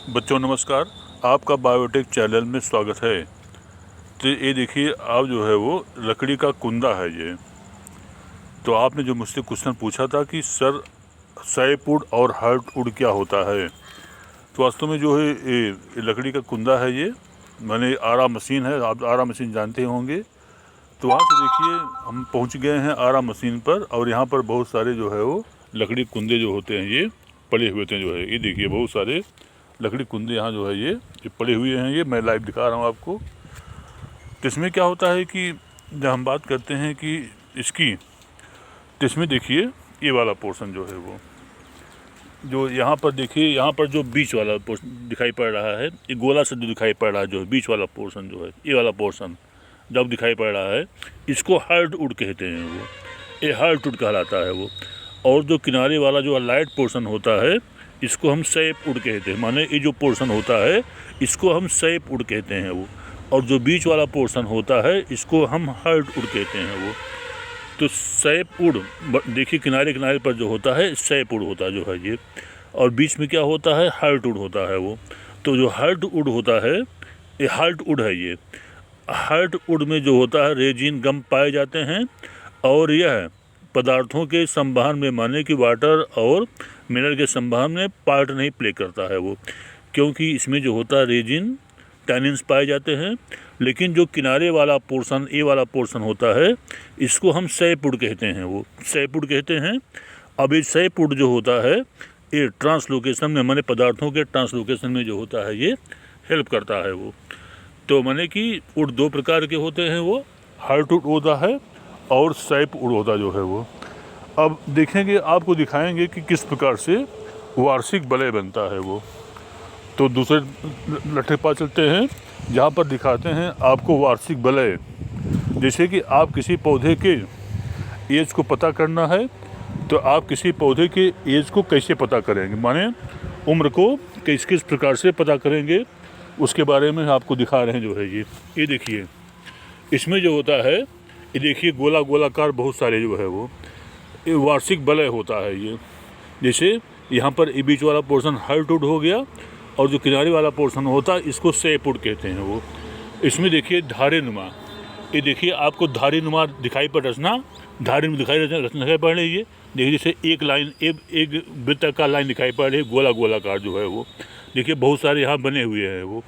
बच्चों नमस्कार, आपका बायोटेक चैनल में स्वागत है। तो ये देखिए, आप जो है वो लकड़ी का कुंदा है ये। तो आपने जो मुझसे क्वेश्चन पूछा था कि सर सैपवुड और हार्टवुड क्या होता है, तो वास्तव में जो है ये लकड़ी का कुंदा है ये। मैंने आरा मशीन है, आप आरा मशीन जानते होंगे। तो वहाँ से देखिए हम पहुँच गए हैं आरा मशीन पर, और यहाँ पर बहुत सारे जो है वो लकड़ी कुंदे जो होते हैं ये पड़े हुए थे। जो है ये देखिए बहुत सारे लकड़ी कुंदे यहाँ जो है ये पड़े हुए हैं। ये मैं लाइव दिखा रहा हूँ आपको। तो इसमें क्या होता है कि जब हम बात करते हैं कि इसकी, तो इसमें देखिए ये वाला पोर्शन जो है वो, जो यहाँ पर देखिए, यहाँ पर जो बीच वाला पोर्शन दिखाई पड़ रहा है, ये गोला सा जो दिखाई पड़ रहा है, जो बीच वाला पोर्शन जो है, ये वाला पोर्शन जब दिखाई पड़ रहा है, इसको हार्टवुड कहते हैं वो। ये हार्टवुड कहलाता है वो। और जो किनारे वाला जो लाइट पोर्शन होता है, इसको हम सैपवुड कहते हैं। माने ये जो पोर्शन होता है इसको हम सैपवुड कहते हैं वो। और जो बीच वाला पोर्शन होता है इसको हम हार्टवुड कहते हैं वो। तो सैपवुड देखिए किनारे किनारे पर जो होता है सैपवुड होता है जो है ये, और बीच में क्या होता है, हार्टवुड होता है वो। तो जो हार्टवुड होता है ये हार्टवुड है ये। हार्टवुड में जो होता है रेजिन गम पाए जाते हैं, और यह पदार्थों के संवहन में, माने कि वाटर और मिनरल के संवहन में पार्ट नहीं प्ले करता है वो, क्योंकि इसमें जो होता है रेजिन टैनिन्स पाए जाते हैं। लेकिन जो किनारे वाला पोर्शन, ए वाला पोर्शन होता है, इसको हम सैपवुड कहते हैं वो, सैपवुड कहते हैं। अब ये सैपवुड जो होता है ये ट्रांसलोकेशन में, माने पदार्थों के ट्रांसलोकेशन में जो होता है ये हेल्प करता है वो। तो माने कि वुड दो प्रकार के होते हैं वो, हार्टवुड होता है और सैपवुड होता जो है वो। अब देखेंगे, आपको दिखाएंगे कि किस प्रकार से वार्षिक वलय बनता है वो। तो दूसरे लट्ठे पास चलते हैं, जहाँ पर दिखाते हैं आपको वार्षिक वलय। जैसे कि आप किसी पौधे के एज को पता करना है, तो आप किसी पौधे के एज को कैसे पता करेंगे, माने उम्र को किस किस प्रकार से पता करेंगे, उसके बारे में आपको दिखा रहे हैं जो है ये देखिए। इसमें जो होता है ये देखिए गोला गोलाकार बहुत सारे जो है वो, ये वार्षिक वलय होता है ये। जैसे यहाँ पर ये बीच वाला पोर्शन हार्टवुड हो गया, और जो किनारे वाला पोर्शन होता है इसको सैपवुड कहते हैं वो। इसमें देखिए धारे नुमा, ये देखिए आपको धारी नुमा दिखाई पड़, रचना धारी में रचना दिखाई पड़ रही है। देखिए जैसे एक लाइन, एक वृत्त का लाइन दिखाई पड़ रही है, गोला गोलाकार जो है वो। देखिए बहुत सारे यहाँ बने हुए हैं वो,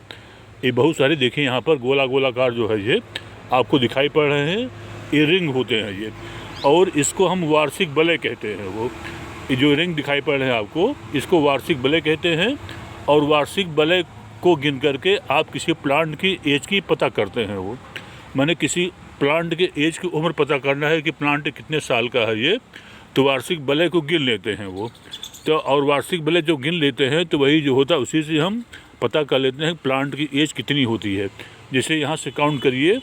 ये बहुत सारे देखिए यहाँ पर गोला गोलाकार जो है ये आपको दिखाई पड़ रहे हैं, ये रिंग होते हैं ये। और इसको हम वार्षिक वलय कहते हैं वो। ये जो रिंग दिखाई पड़ रहे हैं आपको, इसको वार्षिक वलय कहते हैं। और वार्षिक वलय को गिन करके आप किसी प्लांट की एज की पता करते हैं वो। माने किसी प्लांट के एज की उम्र पता करना है कि प्लांट कितने साल का है ये, तो वार्षिक वलय को गिन लेते हैं वो। तो और वार्षिक वलय जो गिन लेते हैं, तो वही जो होता है उसी से हम पता कर लेते हैं प्लांट की एज कितनी होती है। जैसे यहाँ से काउंट करिए,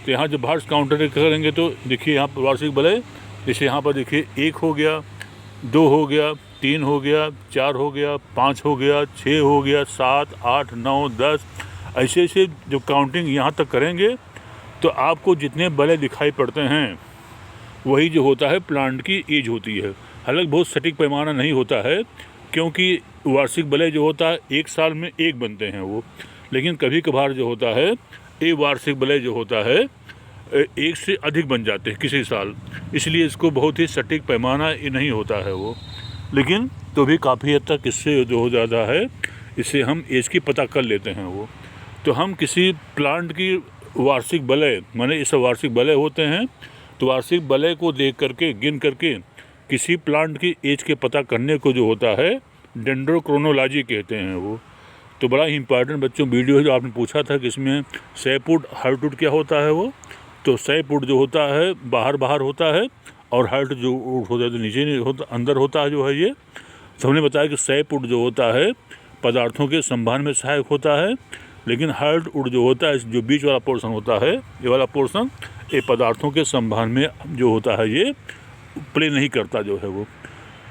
तो यहाँ जब बाहर से काउंटर करेंगे तो देखिए यहाँ पर वार्षिक वलय, जैसे यहाँ पर देखिए 1 हो गया, 2 हो गया, 3 हो गया, 4 हो गया, 5 हो गया, 6 हो गया, 7, 8, 9, 10, ऐसे ऐसे जब काउंटिंग यहाँ तक करेंगे, तो आपको जितने वलय दिखाई पड़ते हैं वही जो होता है प्लांट की एज होती है। हालांकि बहुत सटीक पैमाना नहीं होता है, क्योंकि वार्षिक वलय जो होता है 1 साल में 1 बनते हैं वो। लेकिन कभी कभार जो होता है ये वार्षिक वलय जो होता है 1 से अधिक बन जाते हैं किसी साल, इसलिए इसको बहुत ही सटीक पैमाना ये नहीं होता है वो। लेकिन तो भी काफ़ी हद तक इससे जो हो जाता है, इससे हम एज की पता कर लेते हैं वो। तो हम किसी प्लांट की वार्षिक वलय, माने इस वार्षिक वलय होते हैं, तो वार्षिक वलय को देख करके, गिन करके किसी प्लांट की एज के पता करने को जो होता है डेंड्रोक्रोनोलॉजी कहते हैं वो। तो बड़ा ही इंपॉर्टेंट बच्चों वीडियो है जो आपने पूछा था कि इसमें सैपवुड हार्टवुड क्या होता है वो। तो सैपवुड जो होता है बाहर बाहर होता है, और हार्ट जो होता है तो नीचे नहीं होता, अंदर होता है जो है ये। तो हमने बताया कि सैपवुड जो होता है पदार्थों के संवहन में सहायक होता है, लेकिन हार्टवुड जो होता है, जो बीच वाला पोर्शन होता है, ये वाला पोर्शन, ये पदार्थों के संवहन में जो होता है ये प्ले नहीं करता जो है वो।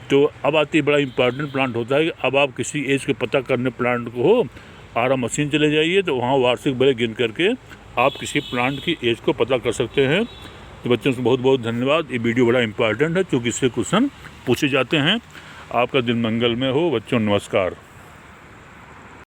तो अब आती है बड़ा इंपॉर्टेंट प्लांट होता है कि अब आप किसी एज के पता करने प्लांट को हो, आरा मशीन चले जाइए, तो वहाँ वार्षिक वलय गिन करके आप किसी प्लांट की एज को पता कर सकते हैं। तो बच्चों से बहुत बहुत धन्यवाद। ये वीडियो बड़ा इंपॉर्टेंट है, क्योंकि इससे क्वेश्चन पूछे जाते हैं। आपका दिन मंगलमय हो बच्चों, नमस्कार।